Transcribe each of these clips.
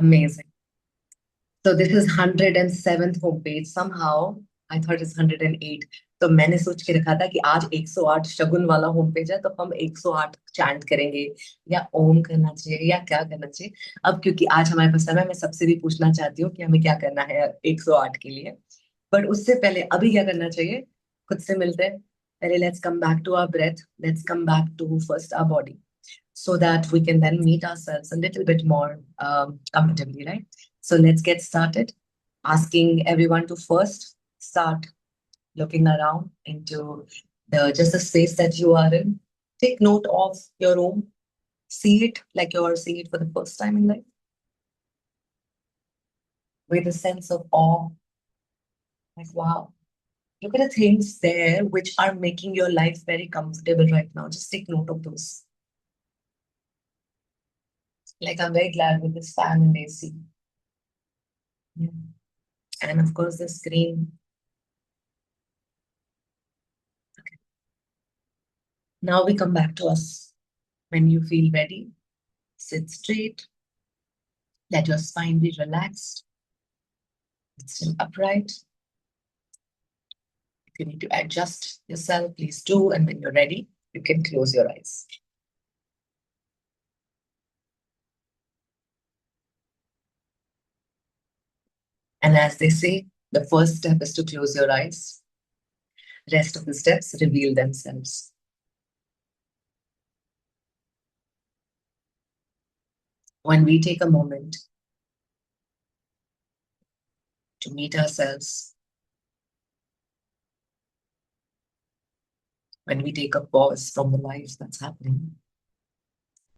Amazing. So this is 107th homepage. Somehow I thought it's 108. तो मैंने सोच के रखा था कि आज 108 शगुन वाला होम पेज है तो हम 108 चैंट करेंगे या ओम करना चाहिए या क्या करना चाहिए। अब क्योंकि आज हमारे पास समय, मैं सबसे भी पूछना चाहती हूँ कि हमें क्या करना है 108 के लिए। बट उससे पहले अभी क्या करना चाहिए, खुद से मिलते हैं। पहले let's come back to our breath, let's come back to first our body, so that we can then meet ourselves a little bit more comfortably, right? So let's get started. Asking everyone to first start looking around into the space that you are in. Take note of your room. See it like you're seeing it for the first time in life, with a sense of awe. Like, wow, look at the things there which are making your life very comfortable right now. Just take note of those. Like, I'm very glad with this fan and AC. Yeah. And of course, the screen. Now we come back to us. When you feel ready, sit straight, let your spine be relaxed, it's still upright. If you need to adjust yourself, please do. And when you're ready, you can close your eyes. And as they say, the first step is to close your eyes. Rest of the steps reveal themselves. When we take a moment to meet ourselves, when we take a pause from the life that's happening,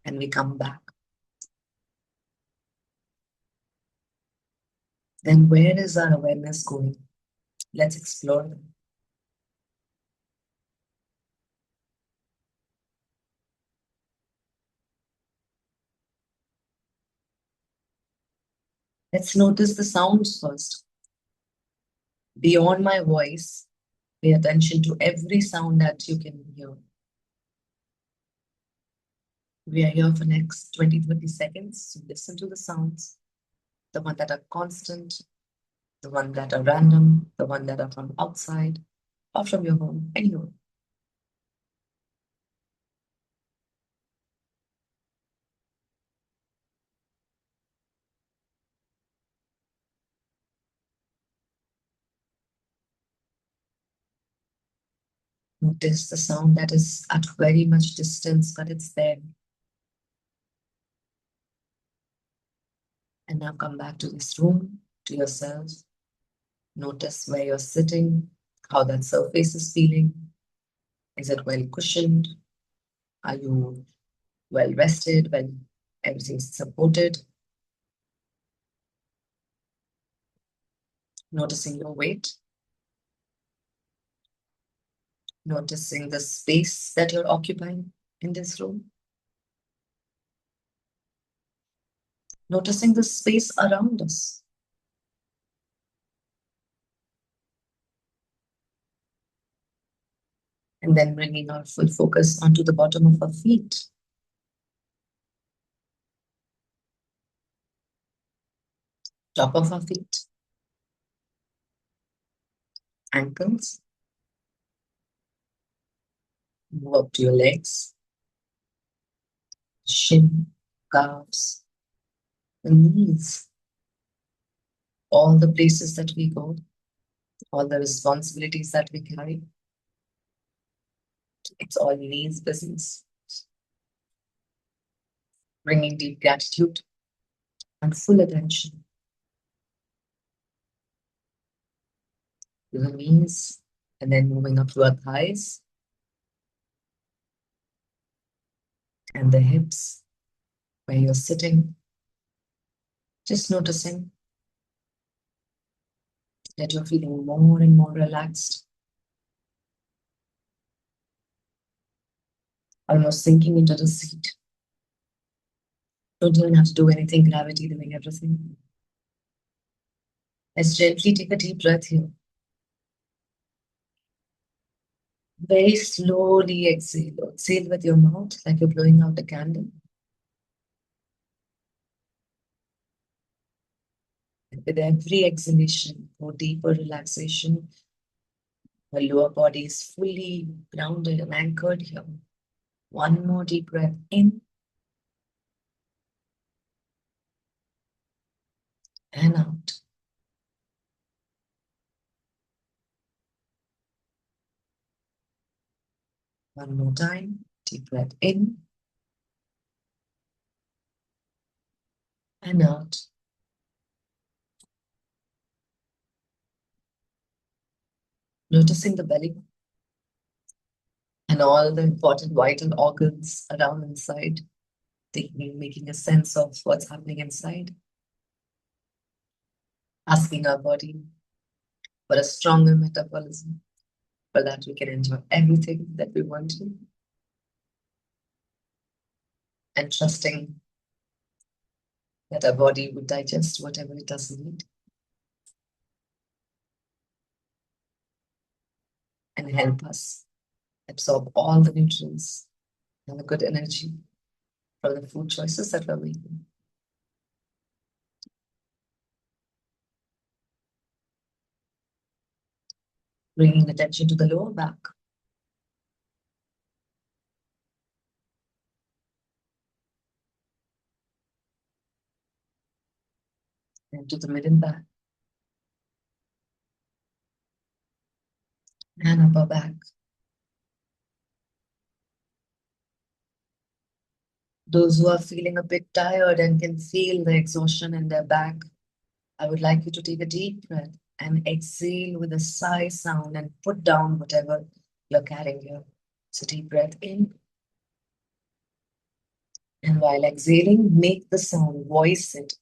and we come back, then where is our awareness going? Let's explore them. Let's notice the sounds first. Beyond my voice, pay attention to every sound that you can hear. We are here for next 20-30 seconds to listen to the sounds, the ones that are constant, the ones that are random, the ones that are from outside or from your home, anywhere. Notice the sound that is at very much distance, but it's there. And now come back to this room, to yourself. Notice where you're sitting, how that surface is feeling. Is it well cushioned? Are you well rested, when everything's supported? Noticing your weight, noticing the space that you're occupying in this room, noticing the space around us. And then bringing our full focus onto the bottom of our feet. Top of our feet, ankles, move up to your legs, shin, calves, the knees, all the places that we go, all the responsibilities that we carry. It's all knees business. Bringing deep gratitude and full attention to the knees, and then moving up to our thighs and the hips, where you're sitting. Just noticing that you're feeling more and more relaxed, almost sinking into the seat. Don't even have to do anything, gravity doing everything. Let's gently take a deep breath here. Very slowly exhale. Exhale with your mouth like you're blowing out a candle. With every exhalation or deeper relaxation, the lower body is fully grounded and anchored here. One more deep breath in and out. One more time. Deep breath in and out. Noticing the belly and all the important vital organs around inside. Making a sense of what's happening inside. Asking our body for a stronger metabolism. For that, we can enjoy everything that we want to. And trusting that our body would digest whatever it doesn't need and help us absorb all the nutrients and the good energy from the food choices that we're making. Bringing attention to the lower back. And to the middle back. And upper back. Those who are feeling a bit tired and can feel the exhaustion in their back, I would like you to take a deep breath and exhale with a sigh sound and put down whatever you're carrying here. So deep breath in. And while exhaling, make the sound, voice it.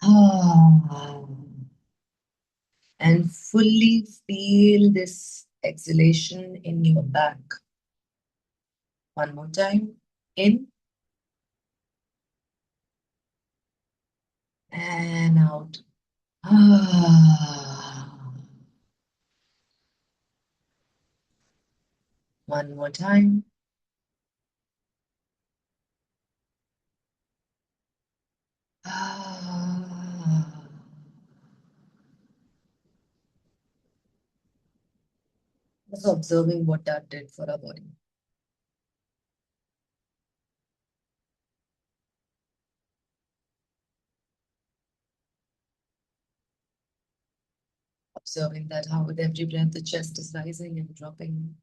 Ah. And fully feel this exhalation in your back. One more time. In and out. Ah. One more time. Ah. Just observing what that did for our body. Observing that how with every breath the chest is rising and dropping.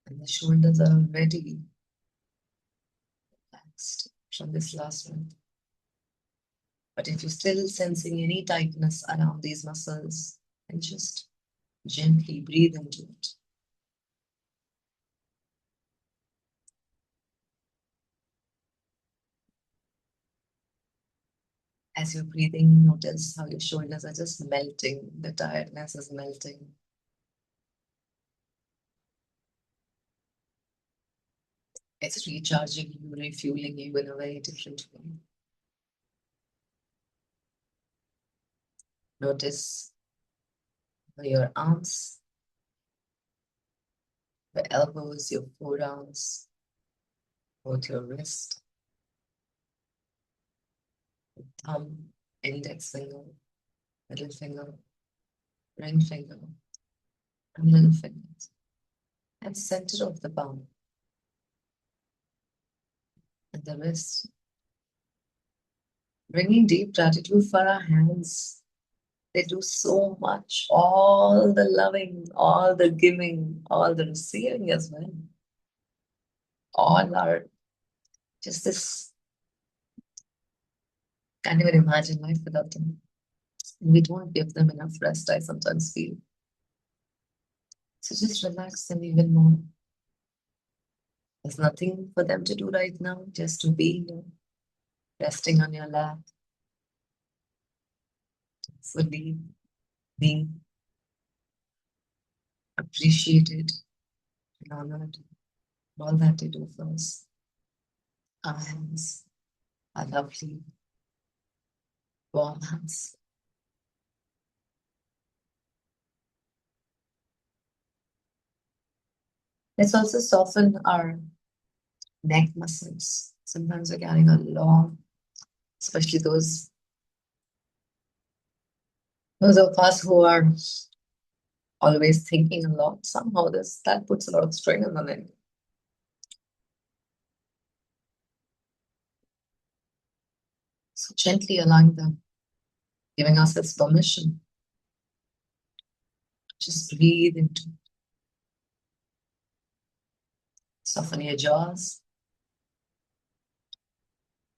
And the shoulders are already relaxed from this last breath. But if you're still sensing any tightness around these muscles, then just gently breathe into it. As you're breathing, notice how your shoulders are just melting. The tiredness is melting. It's recharging you, refueling you in a very different way. Notice your arms, your elbows, your forearms, both your wrist, thumb, index finger, middle finger, ring finger, and little fingers, and center of the palm, and the wrist. Bringing deep gratitude for our hands. They do so much, all the loving, all the giving, all the receiving as well. All are just this, can't even imagine life without them. We don't give them enough rest, I sometimes feel. So just relax them even more. There's nothing for them to do right now, just to be here, resting on your lap, fully being appreciated and honored. All that they do for us. Our hands are lovely, warm hands. Let's also soften our neck muscles. Sometimes we're carrying a long especially those of us who are always thinking a lot. Somehow this that puts a lot of strain on it. So gently allowing them, giving ourselves permission. Just breathe into, soften your jaws,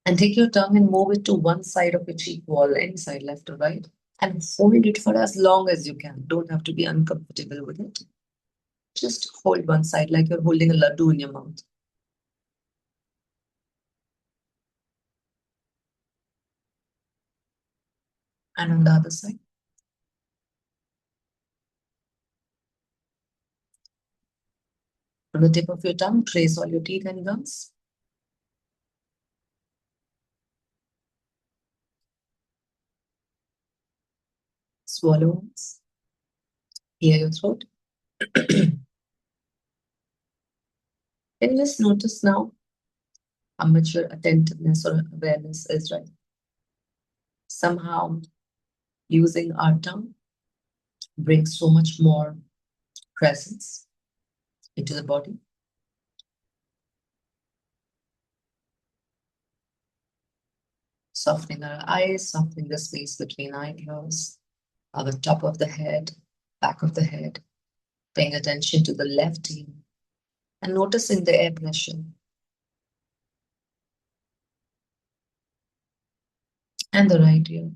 and take your tongue and move it to one side of your cheek wall, any side, left or right, and hold it for as long as you can. Don't have to be uncomfortable with it. Just hold one side like you're holding a laddu in your mouth. And on the other side, from the tip of your tongue, trace all your teeth and gums. Swallow once. Clear your throat. Can you just notice now how much your attentiveness or awareness is, right? Somehow, using our tongue brings so much more presence into the body. Softening our eyes, softening the space between eyebrows, our top of the head, back of the head, paying attention to the left ear and noticing the air pressure and the right ear.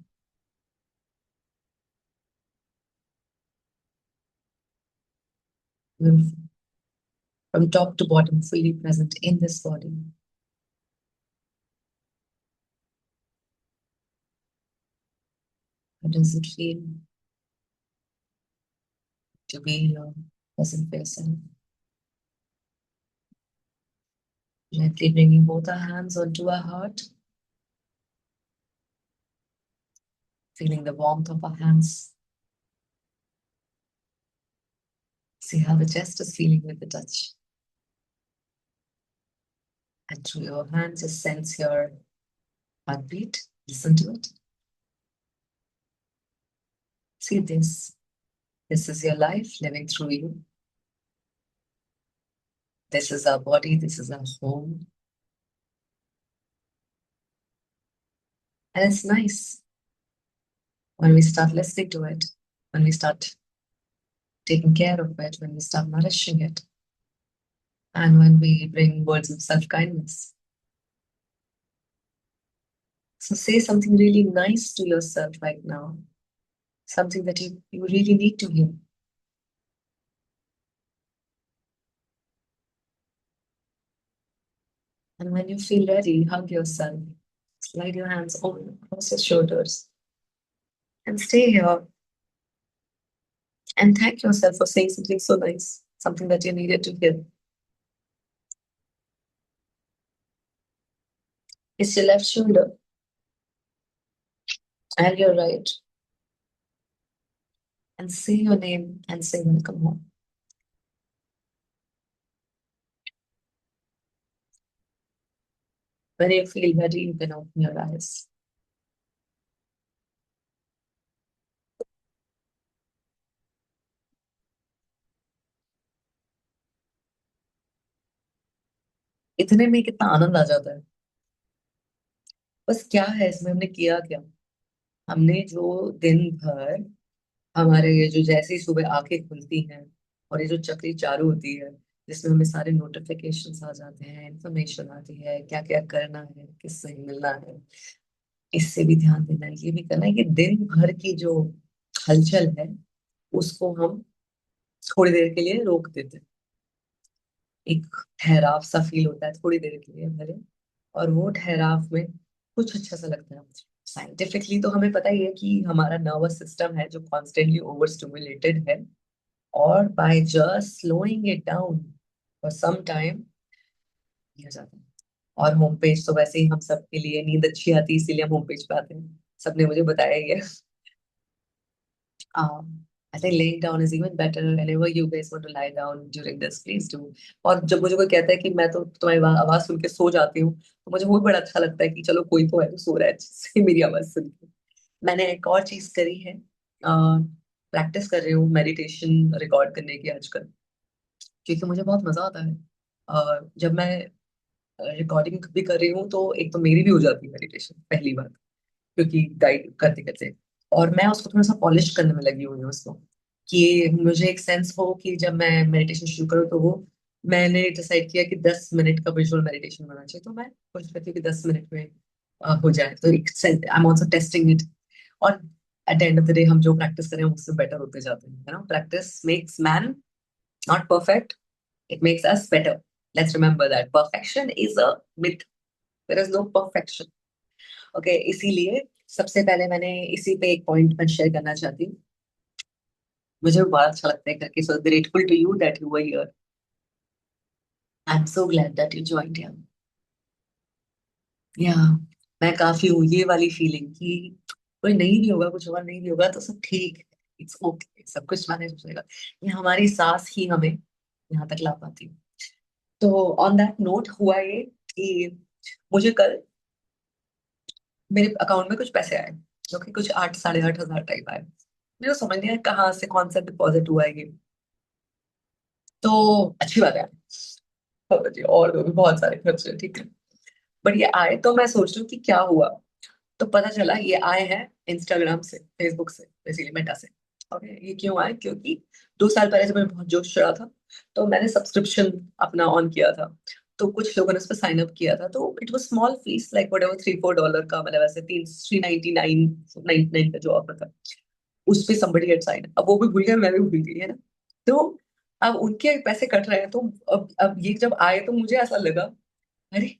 Beautiful. From top to bottom, fully present in this body. How does it feel to be here, present for yourself? Gently bringing both our hands onto our heart, feeling the warmth of our hands. See how the chest is feeling with the touch. And through your hands, just sense your heartbeat. Listen to it. See this. This is your life living through you. This is our body. This is our home. And it's nice when we start listening to it, when we start taking care of it, when we start nourishing it, and when we bring words of self-kindness. So say something really nice to yourself right now, something that you really need to hear. And when you feel ready, hug yourself. Slide your hands over across your shoulders and stay here and thank yourself for saying something so nice, something that you needed to hear. It's your left shoulder and your right. And say your name and say welcome home. When you feel ready, you can open your eyes. इतने में कितना आनंद आ जाता है। बस क्या है इसमें, हमने किया क्या? हमने जो दिन भर हमारे ये जो जैसे ही सुबह आंखें खुलती हैं और ये जो चक्री चालू होती है जिसमें हमें सारे नोटिफिकेशंस आ जाते हैं, इंफॉर्मेशन आती है, क्या क्या करना है, किससे मिलना है, इससे भी ध्यान देना है, ये भी करना है, कि दिन भर की जो हलचल है उसको हम थोड़ी देर के लिए रोक देते हैं। एक ठहराव सा फील होता है थोड़ी देर के लिए भले, और वो ठहराव में कुछ अच्छा सा लगता है। साइंटिफिकली तो हमें पता ही है कि हमारा नर्वस सिस्टम है जो कॉन्स्टेंटली ओवर स्टिमुलेटेड है, और by just slowing it down for some time हो जाता है। और होम पेज तो वैसे ही हम सबके लिए नींद अच्छी आती है इसीलिए हम होम पेज पे आते हैं, सबने मुझे बताया ही है। हाँ, I think laying down is even better. Whenever you guys want to lie down during this, please do. और जब मुझे कोई कहता है कि मैं तो तुम्हारी आवाज सुन के सो जाती हूँ, तो मुझे वो भी बड़ा अच्छा लगता है कि चलो कोई तो है जो सो रहा है जिससे मेरी आवाज सुन के। मैंने एक और चीज करी है, प्रैक्टिस कर रही हूँ मेडिटेशन रिकॉर्ड करने की आजकल, क्योंकि मुझे बहुत मजा आता है। जब मैं रिकॉर्डिंग भी कर रही हूँ तो एक तो मेरी भी हो जाती है मेडिटेशन पहली बार, क्योंकि गाइड करते करते, और मैं उसको थोड़ा सा पॉलिश करने में लगी हुई हूँ उसको, कि मुझे एक सेंस हो कि जब मैं मेडिटेशन शुरू करूँ तो वो, मैंने डिसाइड किया कि 10 मिनट का विजुअल मेडिटेशन होना चाहिए, तो मैं कोशिश करती हूँ कि 10 मिनट में हो जाए, तो एक I am also testing it. और at the end of the day हम जो प्रैक्टिस करें उससे बेटर होते जाते हैं, है ना। Practice makes man not perfect, it makes us better. Let's remember that perfection is a myth, there is no perfection. Okay, इसीलिए सबसे पहले मैंने इसी पे एक पॉइंट मैं शेयर करना चाहती हूँ। मुझे बहुत अच्छा लगता है करके, so grateful to you that you were here. I am so glad that you joined here. या मैं काफी हूँ ये वाली फीलिंग कि कोई नहीं भी होगा, कुछ और नहीं भी होगा तो सब ठीक है, इट्स ओके, सब कुछ मैनेज हो जाएगा। ये हमारी सांस ही हमें यहाँ तक ला पाती है। तो ऑन दैट नोट हुआ ये कि मुझे कल मेरे अकाउंट में कुछ पैसे आए, जो कि कुछ 8 साढ़े 8 हजार टाइप आए। मेरे को समझ नहीं आया कहाँ से कौन सा डिपॉजिट हुआ है ये। तो अच्छी बात है, और जी, और भी बहुत सारे खर्चे, ठीक है। बट ये आए तो मैं सोच रही हूँ कि क्या हुआ। तो पता चला ये आए हैं इंस्टाग्राम से, फेसबुक से, बेसिकली मेटा से। ओके, ये क्यों आए, क्योंकि 2 साल पहले जब मैं बहुत जोश चढ़ा था तो मैंने सब्सक्रिप्शन अपना ऑन किया था। तो कुछ लोगों ने उस पर साइन अप किया था, तो it was small fees like what ever $3-4 का, मतलब ऐसे 399 का जो ऑफर था, उस पे somebody had signed। अब वो भी भूल गया, मैं भी भूल गई, है ना। तो अब उनके पैसे कट रहे हैं, तो अब ये जब आए तो मुझे ऐसा लगा, अरे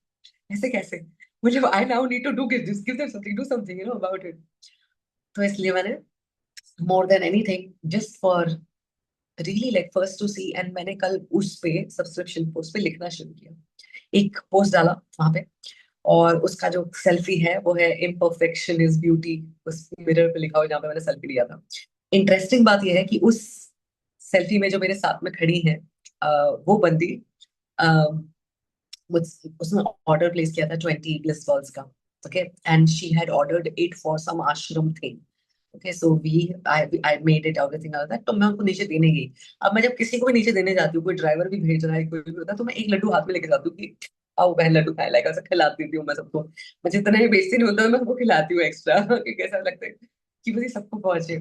ऐसे कैसे, मतलब I now need to do give them something, do something about it. तो इसलिए मैंने more than anything just for really like first to see, and मैंने कल उस पे सब्सक्रिप्शन पोस्ट पे लिखना शुरू किया, एक पोस्ट डाला वहां पे। और उसका जो सेल्फी है वो है इम्परफेक्शन इज ब्यूटी, उस मिरर पे लिखा हुआ जहाँ पे मैंने सेल्फी लिया था। इंटरेस्टिंग बात यह है कि उस सेल्फी में जो मेरे साथ में खड़ी है, वो बंदी, उसने ऑर्डर प्लेस किया था 20 ब्लिस बॉल्स का। Okay, and she had ordered it for some ashram thing. Okay, so we I made it everything out that, तो मैं उनको नीचे देने गई। अब मैं जब किसी को भी नीचे देने जाती हूँ, कोई ड्राइवर भी भेज रहा है, कोई भी होता है, तो मैं एक लड्डू हाथ में लेके जाती हूँ कि आओ बहन लड्डू खाए, लाइक ऐसा खिलाती थी हूँ मैं सबको। मुझे इतना ही बेइज्जती नहीं होता, मैं सबको खिलाती हूँ एक्स्ट्रा कि कैसा लगता है कि मुझे सबको पहुंचे।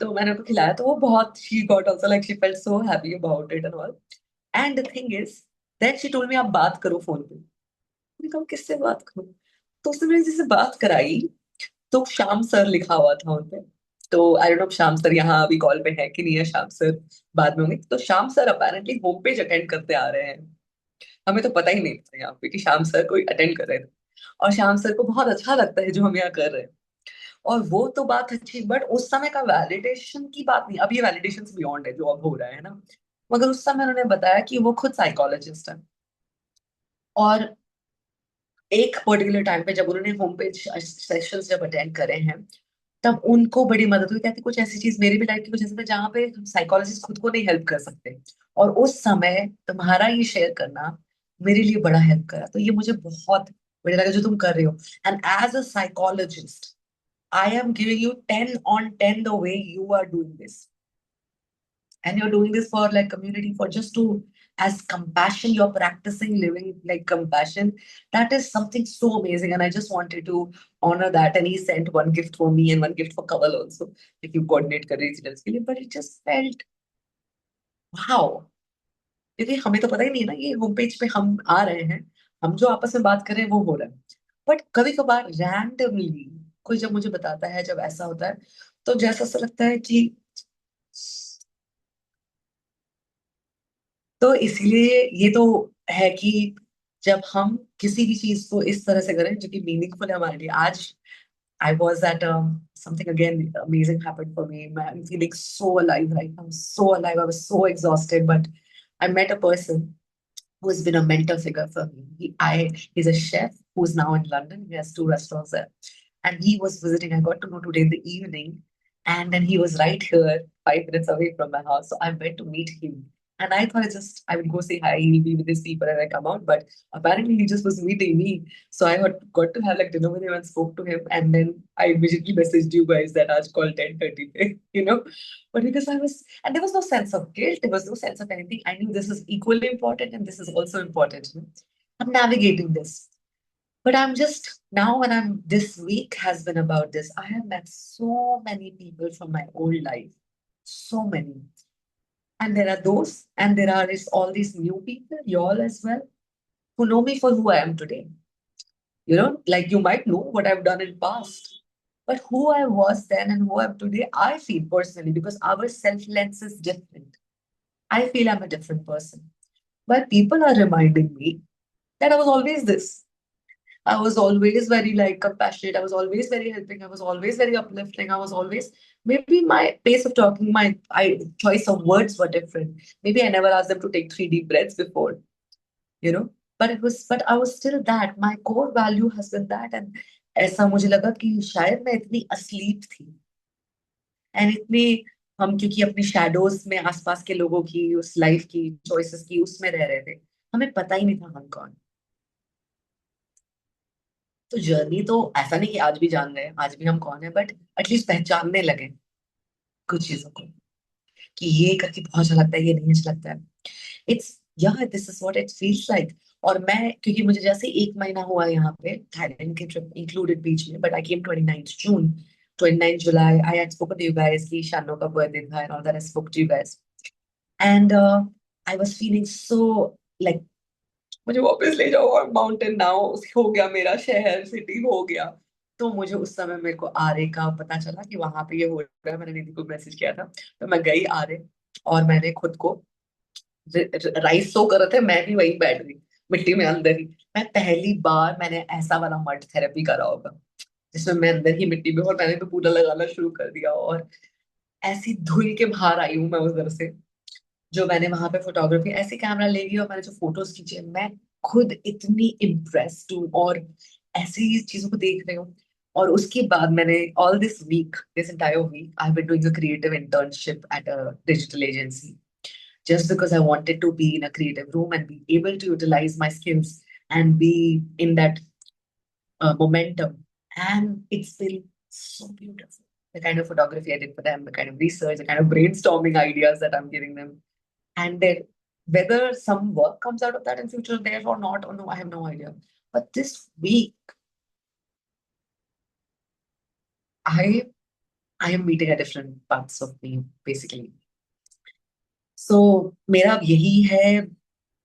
तो मैंने उनको खिलाया, तो वो बहुत, she got also like she felt so happy about it and all. And the thing is that she told me आप बात करो फोन पे। मैंने कहा किससे बात करूं, तो उसने मेरे जैसे बात कराई, तो श्याम सर लिखा हुआ था उनपे। तो I don't know Shyam sir यहाँ अभी कॉल पे है कि नहीं है, श्याम सर बाद में होंगे। तो Shyam sir apparently home page attend करते आ रहे हैं, हमें तो पता ही नहीं था यहाँ पे कि श्याम सर कोई अटेंड कर रहे थे। और श्याम सर को बहुत अच्छा लगता है जो हम यहाँ कर रहे हैं। और वो तो बात अच्छी, बट उस समय का वैलिडेशन की बात नहीं, अब ये वैलिडेशन बियॉन्ड है जो अब हो रहा है ना। मगर उस समय उन्होंने बताया कि वो खुद साइकोलॉजिस्ट है, और एक पर्टिकुलर टाइम पे जब उन्होंने होम पेज सेशंस जब अटेंड करे हैं, तब उनको बड़ी मदद हुई। कहती कुछ ऐसी चीज मेरी भी लाइफ की कुछ ऐसे थे जहाँ पे साइकोलॉजिस्ट खुद को नहीं हेल्प कर सकते, और उस समय तुम्हारा ये शेयर करना मेरे लिए बड़ा हेल्प करा। तो ये मुझे बहुत बढ़िया लगा जो तुम कर रहे हो। And as a psychologist I am giving you 10 on 10 the way you are doing this. And you're doing this for like community, for just to, as compassion, you're practicing living like compassion. That is something so amazing, and I just wanted to honor that. And he sent one gift for me and one gift for Kaval also, if you coordinate कर regional के लिए, but it just felt wow, क्योंकि हमें तो पता ही नहीं है ना ये होम पेज पे हम आ रहे हैं, हम जो आपस में बात कर रहे हैं वो हो रहा है। बट कभी कभार रैंडमली कोई जब मुझे बताता है, जब ऐसा होता है, तो जैसा सा लगता है कि, तो इसीलिए ये तो है कि जब हम किसी भी चीज को इस तरह से करें जो कि मीनिंगफुल है हमारे लिए। आज I was at something again amazing happened for me. I'm feeling so alive right now, so alive. I was so exhausted, but I met a person who has been a mentor figure for me. He's a chef who's now in London. He has 2 restaurants there, and he was visiting. I got to know today in the evening, And then he was right here, 5 minutes away from my house. So I went to meet him. And I thought I would go say hi, he'll be with his people and I come out. But apparently he just was meeting me. So I got to have like dinner with him and spoke to him. And then I immediately messaged you guys that I call 10:30, you know. But because and there was no sense of guilt, there was no sense of anything. I knew this is equally important and this is also important. I'm navigating this. But I'm just now, when this week has been about this. I have met so many people from my old life, so many. And there are those, and there are is all these new people, y'all as well, who know me for who I am today. Like you might know what I've done in past, but who I was then and who I am today, I feel personally, because our self lens is different. I feel I'm a different person. But people are reminding me that I was always this. I was always very like compassionate. I was always very helping. I was always very uplifting. I was always, maybe my pace of talking, my choice of words were different. Maybe I never asked them to take 3 deep breaths before, you know. But I was still that. My core value has been that. And ऐसा मुझे लगा कि शायद मैं इतनी asleep थी and इतने हम क्योंकि अपनी शैडोज में आसपास के लोगों की उस लाइफ की चॉइसेस की उसमें रह रहे थे, हमें पता ही नहीं था हम कौन। तो जर्नी तो ऐसा नहीं कि आज भी जान रहे हैं, आज भी हम कौन है, बट एटलीस्ट पहचानने लगे कुछ चीजों को, कि ये करके बहुत अच्छा लगता है, ये नहीं अच्छा लगता है। इट्स यार this is what it feels like. और मैं क्योंकि मुझे जैसे 1 महीना हुआ यहाँ पे, थाईलैंड की ट्रिप इंक्लूडेड बीच में, but I came 29th June, 29th July I had spoken to you guys की शानो का बर्थडे था and all that, I spoke to you guys and I was feeling so like मुझे वापस ले जाओ, और माउंटेन नाउ हो गया, मेरा शहर सिटी हो गया। तो मुझे उस समय मेरे को आरे का पता चला कि वहां पे ये हो रहा है। मैंने दीदी को मैसेज किया था, तो मैं गई आरे, और मैंने खुद को राइस सो कर रहे थे, मैं भी वहीं बैठ गई मिट्टी में अंदर ही। मैं पहली बार मैंने ऐसा वाला मड थेरेपी करा होगा, जिसमें मैं अंदर ही मिट्टी में, और मैंने तो पूरा लगाना शुरू कर दिया, और ऐसी धुल के बाहर आई हूँ मैं उधर से। जो मैंने वहां पे फोटोग्राफी ऐसे कैमरा ले गई और मैंने जो फोटोज खींचे, मैं खुद इतनी इम्प्रेस्ड हूँ, और ऐसे ही चीजों को देख रही हूँ। और उसके बाद मैंने all this week, this entire week, I been doing a creative internship at a digital agency, just because I wanted to be in a creative room and be able to utilize my skills and be in that momentum. And it's been so beautiful. The kind of photography I did for them, the kind of research, the kind of brainstorming ideas that I'm giving them, and then whether some work comes out of that in future there or not, or no, I have no idea. But this week, I I am meeting at different parts of me, basically. So मेरा अब यही है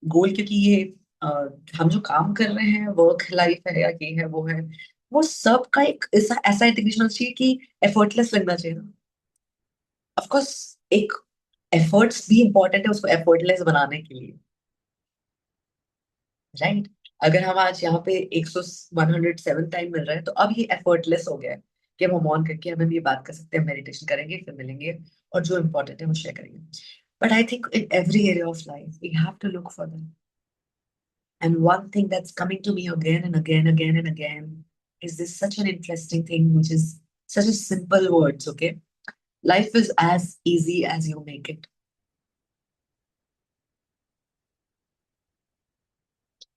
गोल, क्योंकि ये अ, हम जो काम कर रहे हैं, वर्क लाइफ है या ये है वो है, वो सब का एक ऐसा ऐसा इंटीग्रेशन होना चाहिए कि एफर्टलेस लगना चाहिए ना। ऑफ कोर्स एक एफर्ट्स भी इंपॉर्टेंट है उसको एफर्टलेस बनाने के लिए, राइट। अगर हम आज यहाँ पे 107 टाइम मिल रहा है, तो अब ये एफर्टलेस हो गया है कि हम ऑन करके हम ये बात कर सकते हैं, मेडिटेशन करेंगे, फिर मिलेंगे, और जो इम्पोर्टेंट है वो शेयर करेंगे। But I think in every area of life we have to look for them. And one thing that's coming to me again and again again and again is this such an interesting thing, which is such a simple words, okay? Life is as easy as you make it.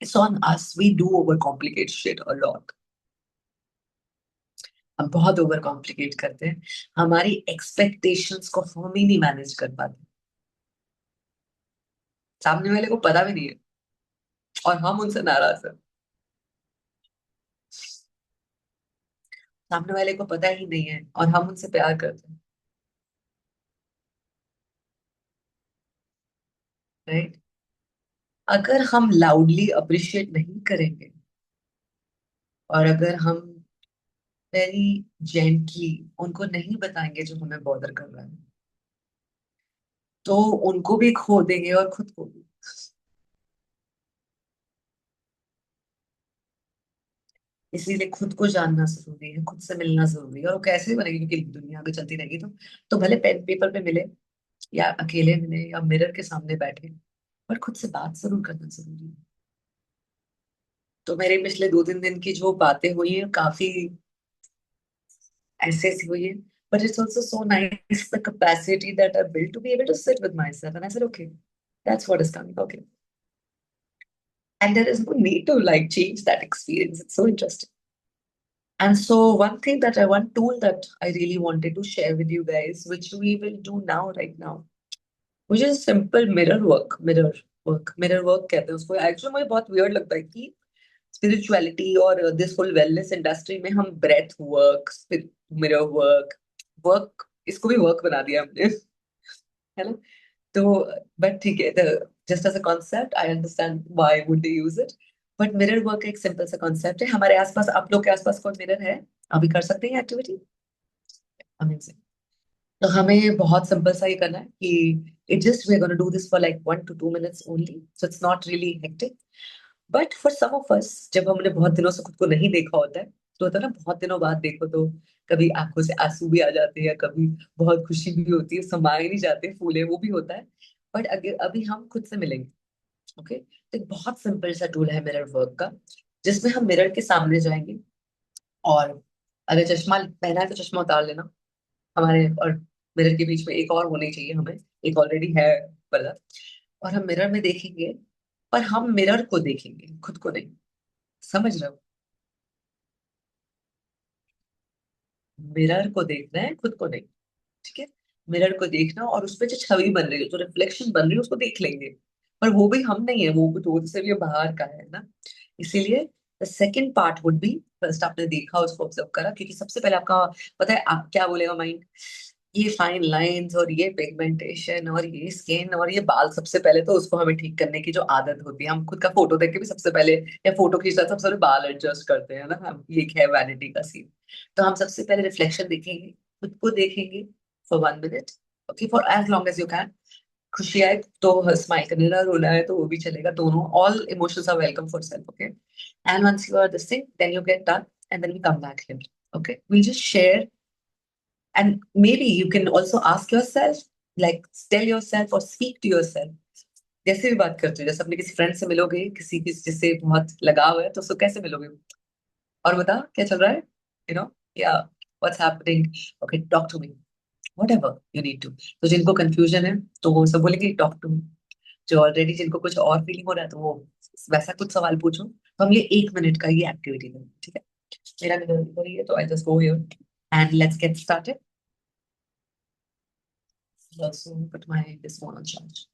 It's on us. We do overcomplicate shit a lot. हम बहुत over complicate करते हैं, हमारी expectations को हम ही नहीं manage कर पाते, सामने वाले को पता भी नहीं है, और हम उनसे नाराज हैं। सामने वाले को पता ही नहीं है और हम उनसे प्यार करते हैं, राइट। अगर हम लाउडली अप्रिशिएट नहीं करेंगे, और अगर हम वेरी जेंटली उनको नहीं बताएंगे जो हमें बॉदर कर रहा है, तो उनको भी खो देंगे और खुद को भी। इसीलिए खुद को जानना जरूरी है, खुद से मिलना जरूरी है। और वो कैसे बनेगी, क्योंकि दुनिया आगे चलती रहेगी, तो भले पेन पेपर पे मिले, या अकेले मिले, या मिरर के सामने बैठे, पर खुद से बात जरूर करना जरूरी है। तो मेरे पिछले 2-3 दिन की जो बातें हुई हैं, काफी ऐसे ऐसी हुई है, but it's also so nice the capacity that I built to be able to sit with myself. And I said, okay, that's what is coming. Okay. And there is no need to like change that experience. It's so interesting. And so one tool that I really wanted to share with you guys, which we will do now, right now, which is simple mirror work कहते हैं उसको. Actually मुझे बहुत weird लगता है कि spirituality और this whole wellness industry में हम breath work, mirror work, work इसको भी वर्क बना दिया हमने, है ना. तो बट ठीक है, just as a concept I understand why would they use it. But mirror work एक सिंपल सा कॉन्सेप्ट है. हमारे आसपास, आप लोग के आसपास कोई मिरर है? अभी कर सकते हैं एक्टिविटी. अमेजिंग. तो हमें बहुत सिंपल सा ही करना है कि it just we are gonna do this for like 1 to 2 minutes only, so it's not really hectic. But for some of us, जब हमने बहुत दिनों से खुद को नहीं देखा होता है, तो होता है ना, बहुत दिनों बाद देखो तो कभी आंखों से आंसू भी आ जाते हैं, कभी बहुत खुशी भी होती है, समाए नहीं जाते, फूले, वो भी होता है. बट अगर अभी हम खुद से मिलेंगे, ओके, तो एक बहुत सिंपल सा टूल है मिरर वर्क का, जिसमें हम मिरर के सामने जाएंगे, और अगर चश्मा पहना है तो चश्मा उतार लेना. हमारे और मिरर के बीच में एक और होनी चाहिए हमें, एक ऑलरेडी है वाला. और हम मिरर में देखेंगे, पर हम मिरर को देखेंगे, खुद को नहीं. समझ रहे हो? मिरर को देखना है, खुद को नहीं. ठीक है. मिरर को देखना, और उसपे जो छवि बन रही है, जो रिफ्लेक्शन बन रही है, उसको देख लेंगे. पर वो भी हम नहीं है, वो कुछ और से भी बाहर का है ना. इसीलिए the second part would be, first आपने देखा, उसको ऑब्जर्व करा, क्योंकि सबसे पहले आपका, पता है आप क्या बोलेगा माइंड, ये फाइन लाइंस और ये पिगमेंटेशन और ये स्किन और ये बाल, सबसे पहले तो उसको हमें ठीक करने की जो आदत होती है, हम खुद का फोटो देख के भी सबसे पहले, या फोटो खींचते हैं सबसे पहले बाल एडजस्ट करते हैं ना हम, ये एक है वैनिटी का सीन. तो हम सबसे पहले रिफ्लेक्शन देखेंगे, खुद को देखेंगे for 1 minute. Okay, for as long as you can. खुशी आए तो स्माइल करने ना, रोना है तो वो भी चलेगा, दोनों, all emotions are welcome for self. Okay. And once you are this thing, then you get done, and then we come back here. Okay, we'll just share, and maybe you can also ask yourself, like tell yourself or speak to yourself. जैसे भी बात करते हो, जैसे अपने किसी friend से मिलोगे, किसी की जिससे बहुत लगाव है, तो उसको कैसे मिलोगे, और बता क्या चल रहा है, यू नो, या what's happening, okay talk to me, whatever you need to. तो जिनको कंफ्यूजन है, तो वो सब बोलेंगे टॉक टू मी. जो ऑलरेडी जिनको कुछ और फीलिंग हो रहा है, तो वो वैसा कुछ सवाल पूछो. तो हम ये 1 मिनट का ये एक्टिविटी करेंगे, ठीक है. मेरा निकल रही है, तो I just go here and let's get started. Also put my this phone on charge.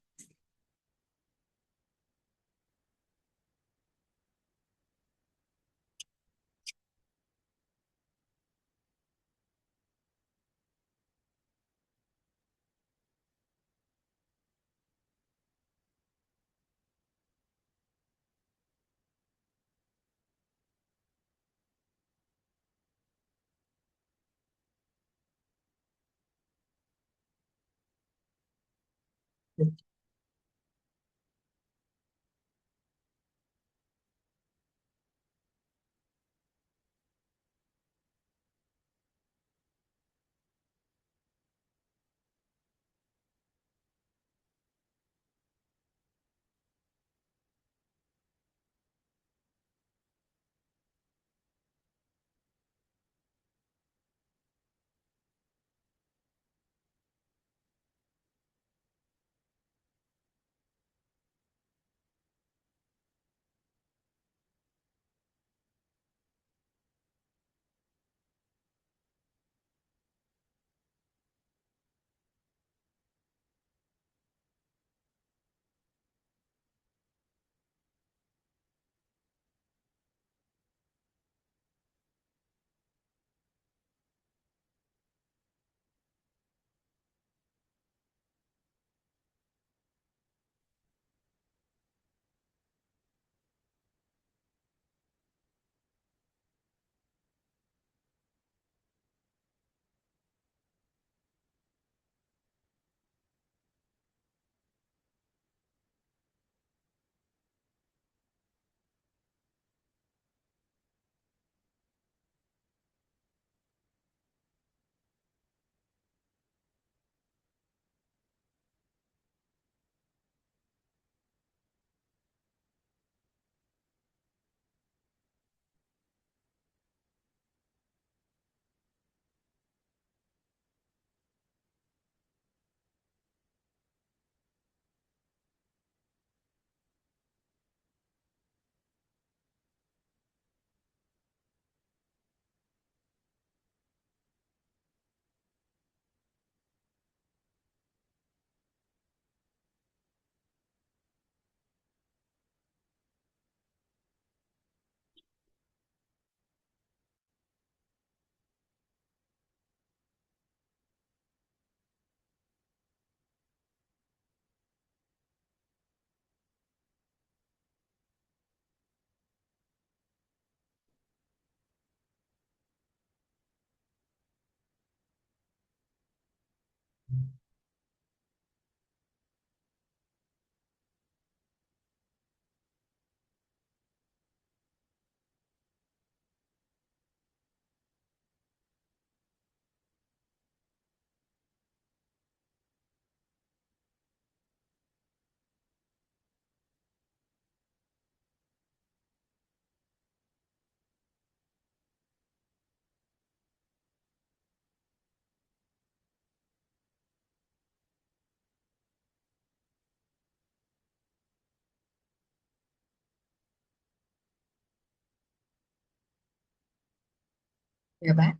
You're back.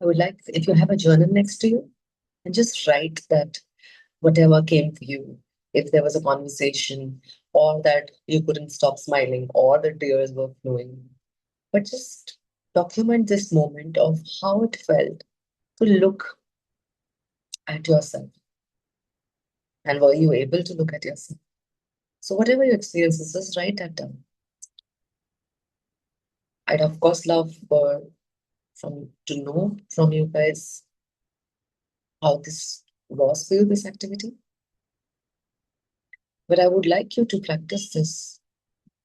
I would like if you have a journal next to you and just write that whatever came for you, if there was a conversation or that you couldn't stop smiling or the tears were flowing, but just document this moment of how it felt to look at yourself. And were you able to look at yourself? So, whatever your experiences, just write that down. I'd of course love for from to know from you guys how this was for you, this activity. But I would like you to practice this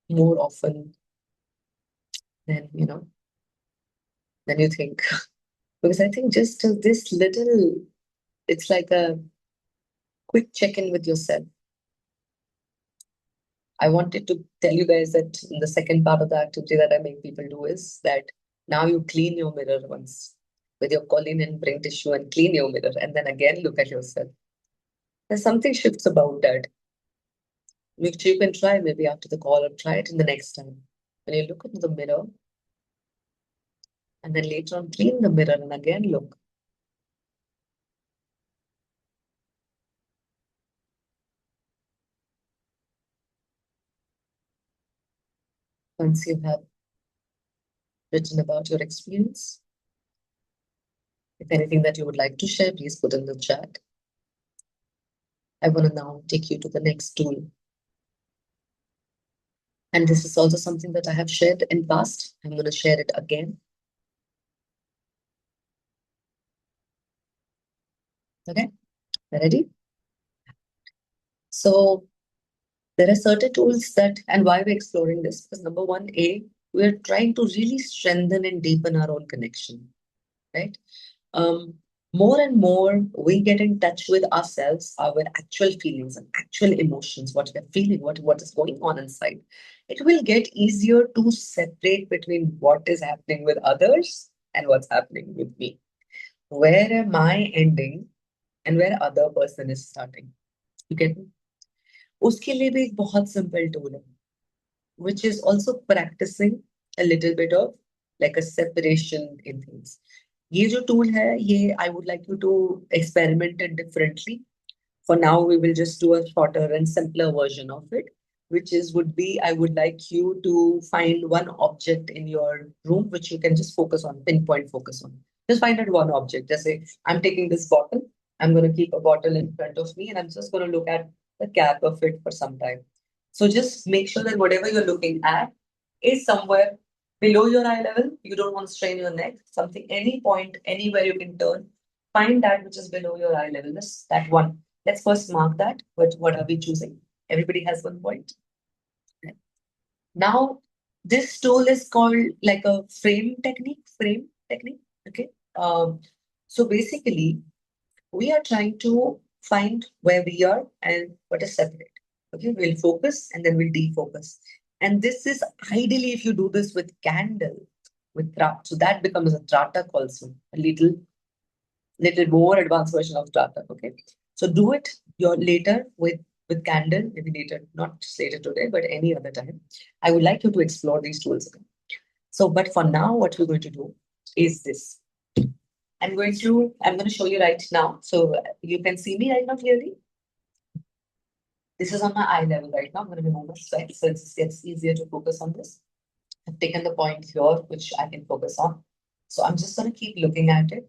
more often than than you think. Because I think just this little, it's like a quick check-in with yourself. I wanted to tell you guys that in the second part of the activity that I make people do is that now you clean your mirror once with your choline and brain tissue and clean your mirror and then again look at yourself. There's something shifts about that, which you can try maybe after the call or try it in the next time. When you look into the mirror and then later on clean the mirror and again look. Once you have written about your experience, if anything that you would like to share, please put in the chat. I want to now take you to the next tool. And this is also something that I have shared in past. I'm going to share it again. Okay, ready? So there are certain tools that, and why we're exploring this, because number one, we're trying to really strengthen and deepen our own connection, right? Um, More and more we get in touch with ourselves, our actual feelings and actual emotions, what we're feeling, what is going on inside. It will get easier to separate between what is happening with others and what's happening with me. Where am I ending and where other person is starting? You get me? उसके लिए भी एक बहुत simple tool है, which is also practicing a little bit of like a separation in things. ये जो tool है, ये I would like you to experiment it differently. For now, we will just do a shorter and simpler version of it, which is would be I would like you to find one object in your room which you can just focus on, pinpoint focus on. Just find out one object. Just say, I'm taking this bottle. I'm going to keep a bottle in front of me and I'm just going to look at the cap of it for some time. So just make sure that whatever you're looking at is somewhere below your eye level. You don't want to strain your neck. Something, any point, anywhere you can turn. Find that which is below your eye level. Just that one. Let's first mark that. What are we choosing? Everybody has one point. Okay. Now, this tool is called like a frame technique. Frame technique. Okay. So basically, we are trying to find where we are and what is separate. Okay, we'll focus and then we'll defocus. And this is ideally if you do this with candle, with Trat. So that becomes a Tratak also, a little more advanced version of Tratak. Okay. So do it your later with candle, maybe later, not just later today, but any other time. I would like you to explore these tools again. So, but for now, what we're going to do is this. I'm going to show you right now. So you can see me right now clearly. This is on my eye level right now. I'm going to remove my specs so it gets easier to focus on this. I've taken the point here, which I can focus on. So I'm just going to keep looking at it.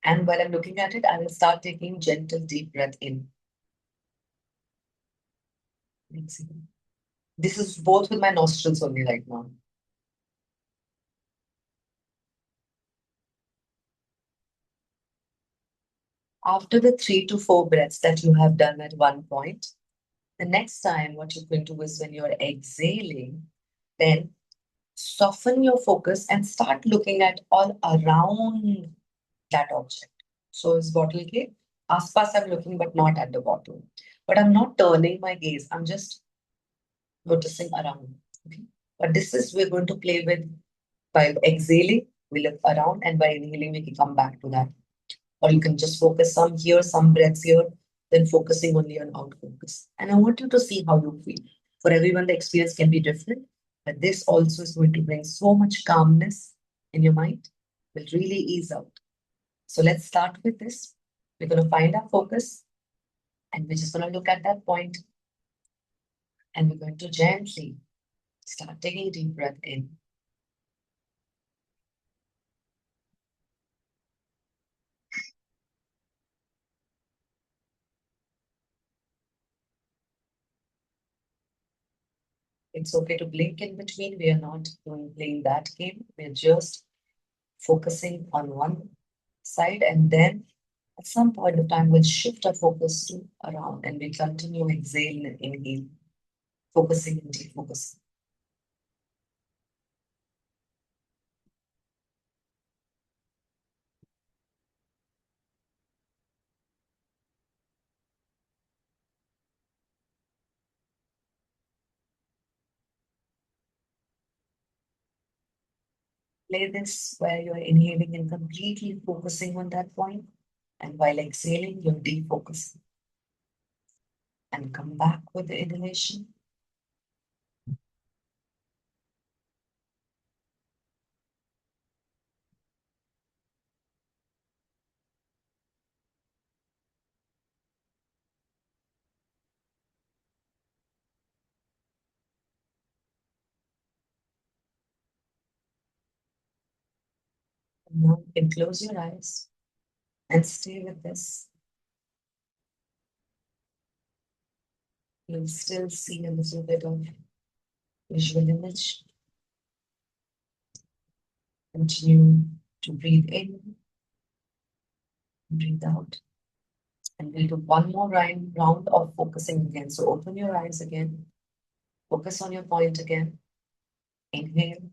And while I'm looking at it, I will start taking gentle, deep breath in. This is both with my nostrils only right now. After the 3 to 4 breaths that you have done at one point, the next time what you're going to do is when you're exhaling, then soften your focus and start looking at all around that object. So is bottle ke aspas I'm looking but not at the bottle. But I'm not turning my gaze. I'm just noticing around. Okay. But this is we're going to play with by exhaling, we look around, and by inhaling, we can come back to that. Or you can just focus some here, some breaths here. than focusing only on out focus. And I want you to see how you feel. For everyone, the experience can be different, but this also is going to bring so much calmness in your mind, will really ease out. So let's start with this. We're going to find our focus, and we're just going to look at that point, and we're going to gently start taking a deep breath in. It's okay to blink in between. We are not playing that game. We're just focusing on one side, and then at some point of time, we'll shift our focus to around, and we continue exhale and inhale, focusing and defocusing. Play this where you're inhaling and completely focusing on that point, and while exhaling, you're defocusing. And come back with the inhalation. And now you can close your eyes and stay with this. You'll still see a little bit of visual image. Continue to breathe in, breathe out. And we'll do one more round of focusing again. So open your eyes again. Focus on your point again. Inhale.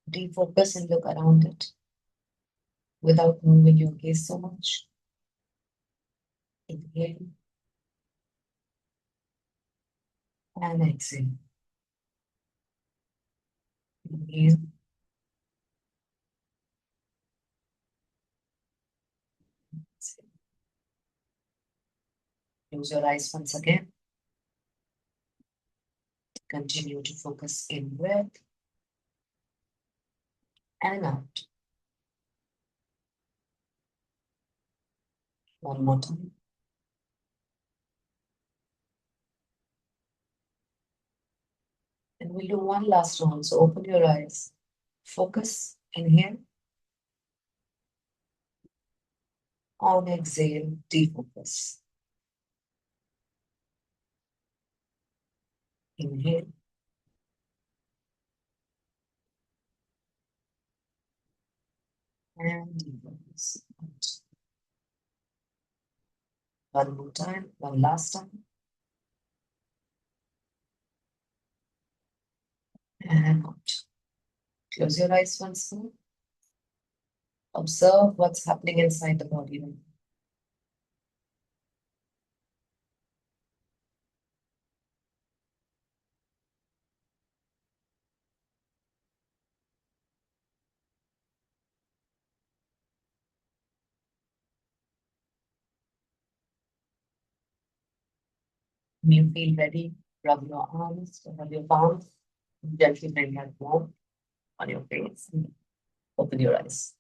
Defocus and look around it without moving your gaze so much. Inhale. And exhale. Inhale. Exhale. Close your eyes once again. Continue to focus in breath and out. One more time. And we'll do one last round. So open your eyes. Focus. Inhale. On exhale, defocus. Inhale. And defocus. Out. One more time. One last time. And out. Close your eyes once more. Observe what's happening inside the body now. When you feel ready, rub your arms, rub your palms, gently bring that warmth on your face and open your eyes.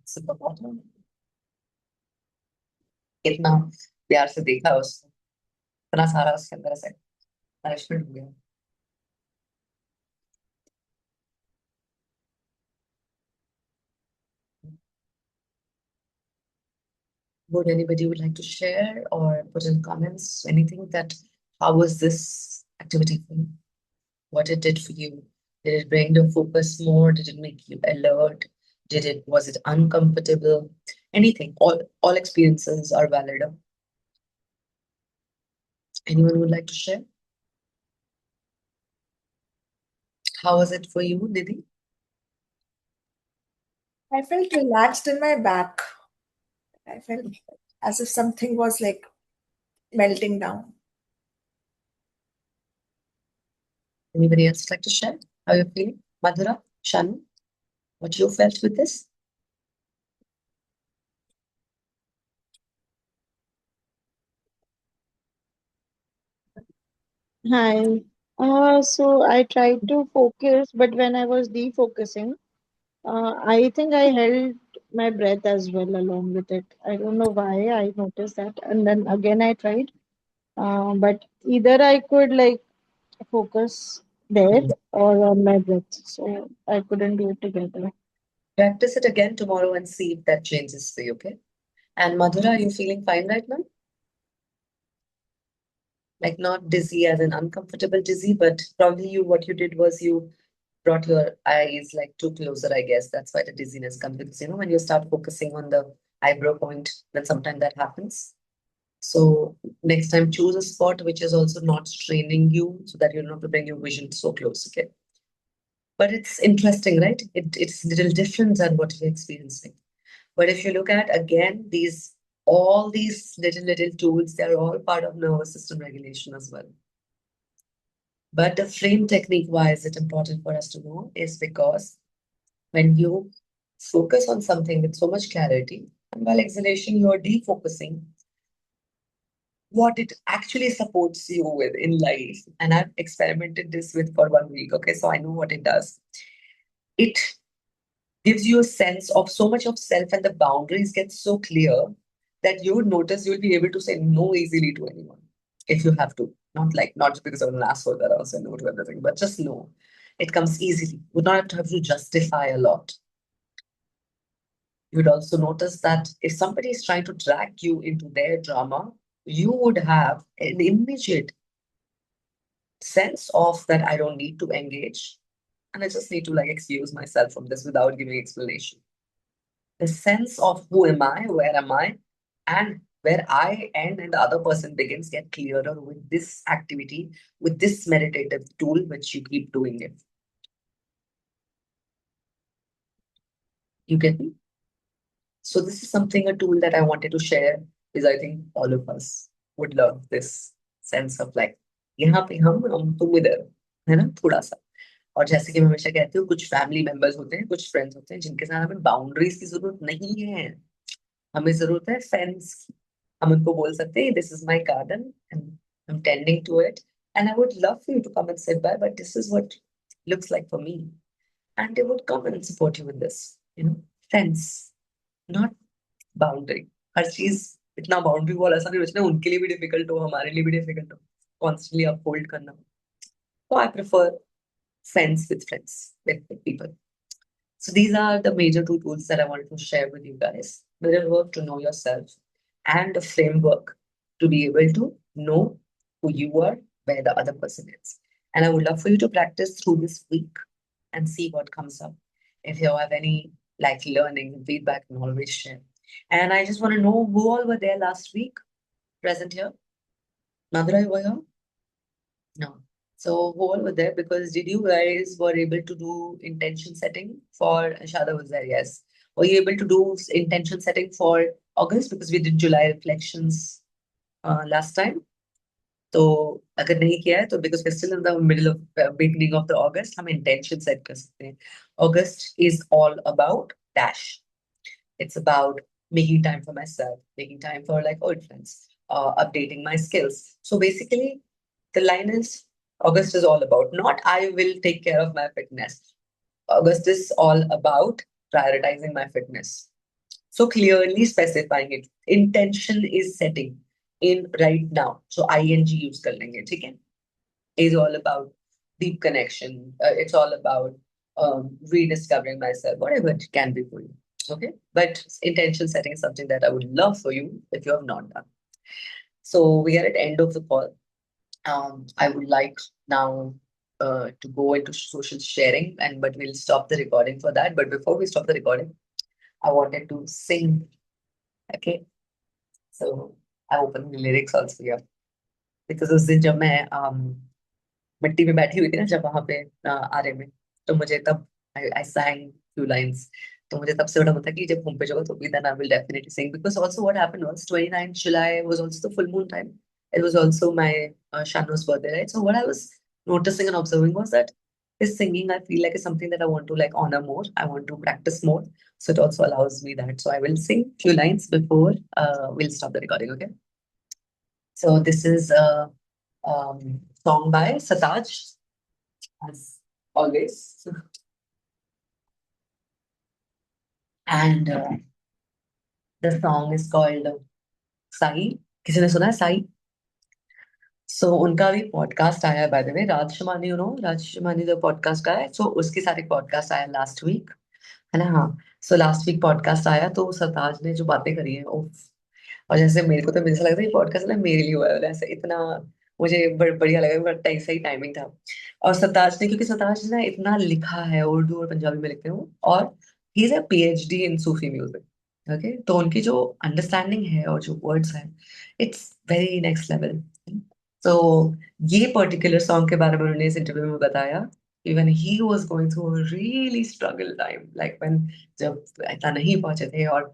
Sip of water. कितना प्यार से देखा उसको, इतना सारा उसके अंदर से नरिशमेंट हो गया. Would anybody would like to share or put in comments anything that how was this activity for you? What it did for you? Did it bring the focus more? Did it make you alert? Was it uncomfortable? Anything. All experiences are valid. Anyone would like to share? How was it for you, Didi? I felt relaxed in my back. I felt as if something was like melting down. Anybody else like to share? How you feeling? Madhura, Shanu, what you felt with this? Hi. So I tried to focus, but when I was defocusing, I think I held my breath as well along with it. I don't know why I noticed that. And then again I tried. But either I could like focus there Mm. or on my breath. So I couldn't do it together. Practice it again tomorrow and see if that changes for you, okay? And Madhura, are you feeling fine right now? Like not dizzy as an uncomfortable dizzy, but probably what you did was you brought your eyes like too closer, I guess. That's why the dizziness comes because when you start focusing on the eyebrow point, then sometimes that happens. So next time choose a spot which is also not straining you so that you're not to bring your vision so close, okay? But it's interesting, right? It's a little different than what you're experiencing. But if you look at again, all these little tools, they're all part of nervous system regulation as well. But the frame technique, why is it important for us to know? Is because when you focus on something with so much clarity, and while exhalation, you're defocusing what it actually supports you with in life. And I've experimented this with for 1 week. Okay, so I know what it does. It gives you a sense of so much of self, and the boundaries get so clear that you would notice you'll be able to say no easily to anyone if you have to. Not just because I'm an asshole that I'll say no to everything, but just no. It comes easily. You would not have to justify a lot. You'd also notice that if somebody is trying to drag you into their drama, you would have an immediate sense of that I don't need to engage and I just need to like excuse myself from this without giving explanation. The sense of who am I, and where I end and the other person begins get clearer with this activity, with this meditative tool, which you keep doing it. You get me? So this is something, a tool that I wanted to share is I think all of us would love this sense of like, यहाँ पे हम तुम इधर है ना थोड़ा सा और जैसे कि मैं हमेशा कहती हूँ कुछ फैमिली मेंबर्स होते हैं कुछ फ्रेंड्स होते हैं जिनके साथ हमें बाउंड्रीज की जरूरत नहीं है हमें जरूरत है फेंस की हम उनको बोल सकते हैं this is my garden and I am tending to it and I would love for you to come and sit by but this is what looks like for me and they would come and support you with this fence not boundary हर चीज इतना boundary wall ऐसा नहीं बचना उनके लिए भी difficult हो हमारे लिए भी डिफिकल्ट हो कॉन्स्टेंटली अपहोल्ड करना तो I prefer friends with friends with people. So these are the major two tools that I wanted to share with you guys. Mirror work to know yourself and a framework to be able to know who you are, where the other person is. And I would love for you to practice through this week and see what comes up. If you have any like learning feedback, you can always share. And I just want to know who all were there last week present here. Madhura, you were here? No. So who all were there? Because did you guys were able to do intention setting for Shada was there? Yes. Were you able to do intention setting for August? Because we did July reflections last time. तो अगर नहीं किया है तो because we're still in the middle of beginning of the August हम intention set कर सकते हैं. August is all about dash. It's about making time for myself, making time for like old friends, updating my skills. So basically, the line is August is all about not I will take care of my fitness. August is all about prioritizing my fitness. So clearly specifying it. Intention is setting in right now. So ing use kar lenge, theek hai? Is all about deep connection. It's all about rediscovering myself, whatever it can be for you. Okay. But intention setting is something that I would love for you if you have not done. So we are at the end of the call. I would like now to go into social sharing, but we'll stop the recording for that. But before we stop the recording, I wanted to sing. Okay. So I opened the lyrics also here. Because उस दिन जब मैं मिट्टी में बैठी हुई थी ना जब वहां पे आरे में तो मुझे तब I sang few lines तो मुझे तब से बड़ा होता कि जब होम पे जाओ तो भी then I will definitely sing because also what happened was 29th July was also the full moon time. It was also my Shanu's birthday, right? So what I was noticing and observing was that His singing, I feel like, is something that I want to like honor more. I want to practice more. So it also allows me that. So I will sing few lines before we'll stop the recording, okay? So this is a song by Sataj, as always. And the song is called Sai. किसी ने सुना है साई? सो उनका भी podcast आया है by the way, राजशमानी, राजशमानी जो podcast का है, सो उसके साथ एक पॉडकास्ट आया लास्ट वीक, है ना? हाँ। सो लास्ट वीक पॉडकास्ट आया तो सरताज ने जो बातें करी है, उफ। और जैसे मेरे को तो ऐसा लगता है ये पॉडकास्ट ना मेरे लिए हुआ है, ऐसा इतना मुझे बढ़िया लगा, बड़ा सही टाइमिंग था। और सरताज ने, क्योंकि सरताज ने ना इतना लिखा है, उर्दू और पंजाबी में लिखते हो, और he is a PhD in Sufi music. Okay, तो उनकी जो अंडरस्टैंडिंग है और जो वर्ड्स है, इट्स वेरी नेक्स्ट लेवल। तो ये पर्टिकुलर सॉन्ग के बारे में उन्होंने इस इंटरव्यू में बताया, even he was going through really struggle time, like when, जब इतना नहीं पहुंचे थे और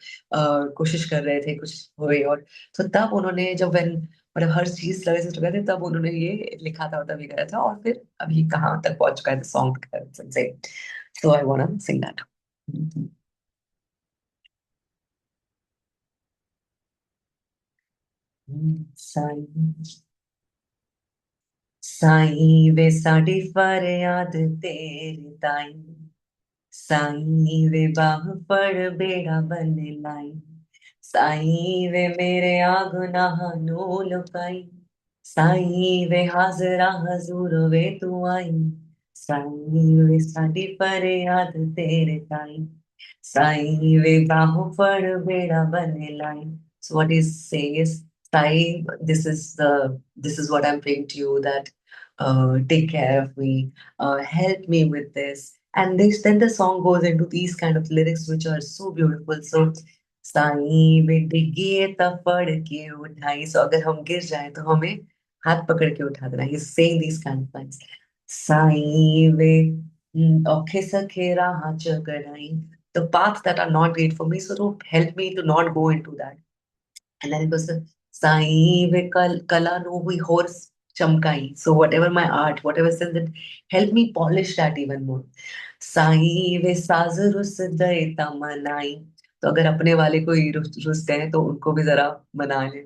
कोशिश कर रहे थे कुछ हुए, और तो तब उन्होंने, जब व्हेन मतलब हर चीज लगे से चुका थे, तब उन्होंने ये लिखा था और तभी गाया था, और फिर अभी कहाँ तक पहुंच चुका है सॉन्ग से। So I want to sing that. साईं वे साडी फरियाद तेरे ताई, साईं वे बाह पर बेड़ा बने लाई, साईं वे मेरे आ गुनाह नू लुकाई, साईं वे हाजरा हजूर वे तू आई, साईं वे साडी फरियाद तेरे ताई, साईं वे बाहों पर बेड़ा बने लाई. So what he says, Sai, this is what I'm praying to you, that take care of me, help me with this. And then the song goes into these kind of lyrics which are so beautiful. So Sai वे डिगे तब पढ़ के उठाई, so अगर हम गिर जाए तो हमें हाथ पकड़ के उठा देना. He's saying these kind of lines. Sai वे औखे सखे राह चकराई, the paths that are not great for me, so to help me to not go into that. And then it was the Sai ve kala no hui horse chamkai. So whatever my art, whatever sense, that help me polish that even more. Sai ve साज रुस गए तमनाई. तो अगर अपने वाले कोई रुस गए तो उनको भी जरा मना ले.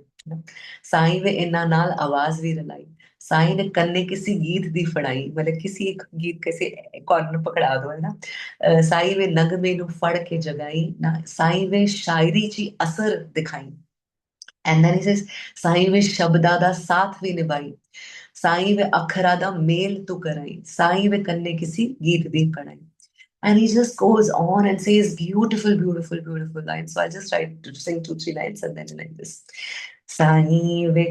साई वे इन्ना नाल आवाज भी रलाई, साई ने कन्ने किसी गीत दी फड़ाई, मतलब किसी एक गीत कैसे कॉर्नर पकड़ा दो, है ना? साई वे नग मेनू फड़ के जगाई ना, साई वे शायरी ची असर दिखाई. And then he says, Sai वे शब्दा दा साथ भी निभाई, साई वे अखरा दा मेल तू कराई, साई वे कन्ने किसी गीत दी पढ़ाई. And he just goes on and says beautiful, beautiful, beautiful lines. So I'll just try to sing 2, 3 lines and then like this. Sai वे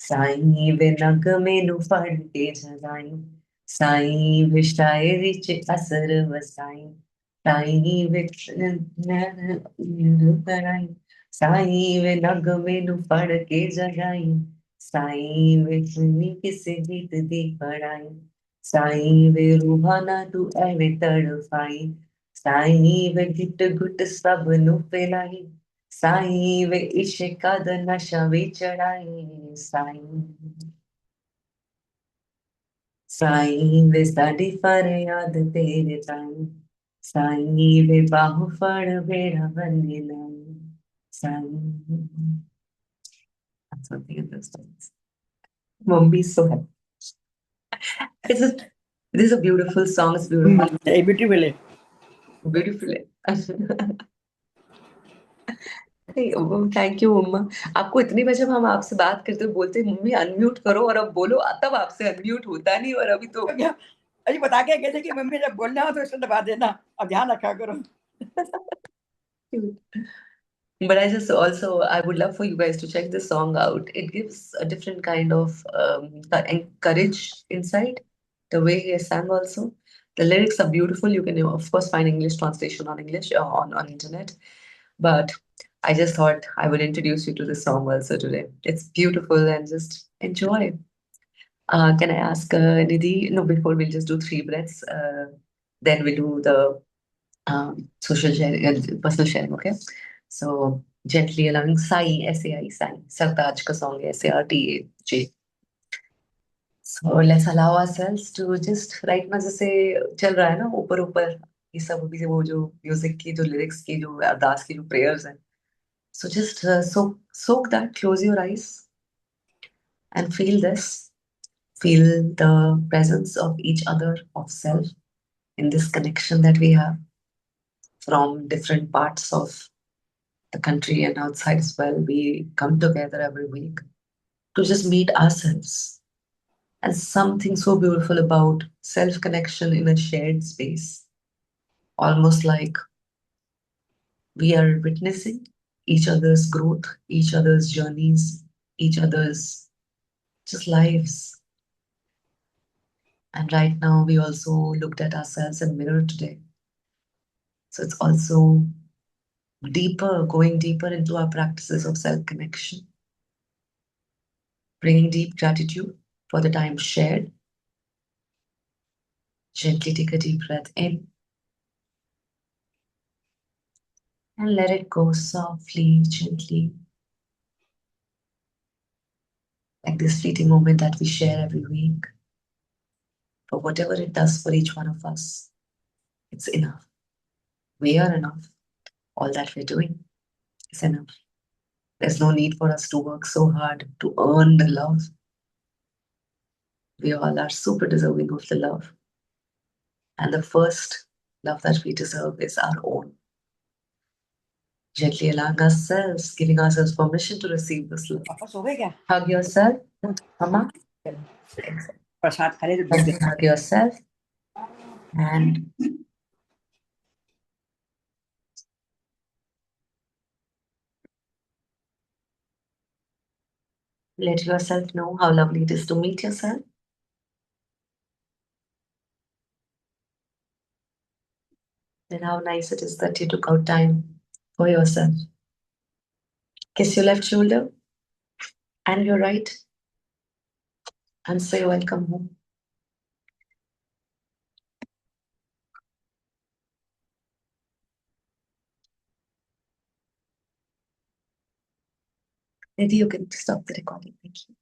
साई वे नग मेनू फड़ के जगाई, साई वे शायरी च असर वसाई, साई वे कराई, साई वे नग मेनू फड़ के जगाई, साई वे सुनी किसे गीत दी पढ़ाई, साई वे रूहाना तू एवे तड़फाई, साई वे घुट घुट सब नु पिलाई, साई वे इश्क दा नशा वे चढ़ाई, साई साई वे साडी फरियाद तेरे ताई, साई वे बाहु फड़ बेड़ा बने लाई, Sai. That's something in those times. Mumbai's so happy. It's a, this is a beautiful song. It's beautiful. Beautiful है. Beautiful. थैंक यू मम्मा. आपको इतनी बार जब हम आपसे बात करते हो बोलते हैं, मम्मी अनम्यूट करो और अब बोलो, तब आपसे अनम्यूट होता नहीं, और अभी तो क्या अजी बता के कहते कि मम्मी जब बोलना हो तो इसको दबा देना, अब ध्यान रखा करो. But I just also, I would love for you guys to check this song out. It gives a different kind of courage inside the way he has sang also. The lyrics are beautiful. You can, of course, find English translation on English on internet. But I just thought I would introduce you to this song also today. It's beautiful and just enjoy. Can I ask Nidhi? No, before we'll just do 3 breaths. Then we'll do the social sharing and personal sharing, okay? So gently allowing Sai, Sai, Sai. Sartaj ka song hai, Sartaj. So let's allow ourselves to just right now जैसे चल रहा है ना ऊपर ऊपर ये सब अभी वो जो म्यूजिक की जो लिरिक्स की जो अरदास की जो प्रेयर्स हैं. So just soak that, close your eyes and feel this. Feel the presence of each other, of self, in this connection that we have from different parts of the country and outside as well. We come together every week to just meet ourselves. And something so beautiful about self connection in a shared space, almost like we are witnessing each other's growth, each other's journeys, each other's just lives. And right now, we also looked at ourselves in mirror today. So it's also deeper, going deeper into our practices of self connection, bringing deep gratitude for the time shared. Gently take a deep breath in and let it go softly, gently, like this fleeting moment that we share every week. For whatever it does for each one of us, it's enough. We are enough. All that we're doing is enough. There's no need for us to work so hard to earn the love. We all are super deserving of the love. And the first love that we deserve is our own. Gently allowing ourselves, giving ourselves permission to receive this love. वापस हो गए क्या? Hug yourself, Mama. प्रसाद खा ले तो Gently hug yourself and let yourself know how lovely it is to meet yourself. And how nice it is that you took out time for yourself. Kiss your left shoulder and your right and say welcome home. Maybe you can stop the recording. Thank you.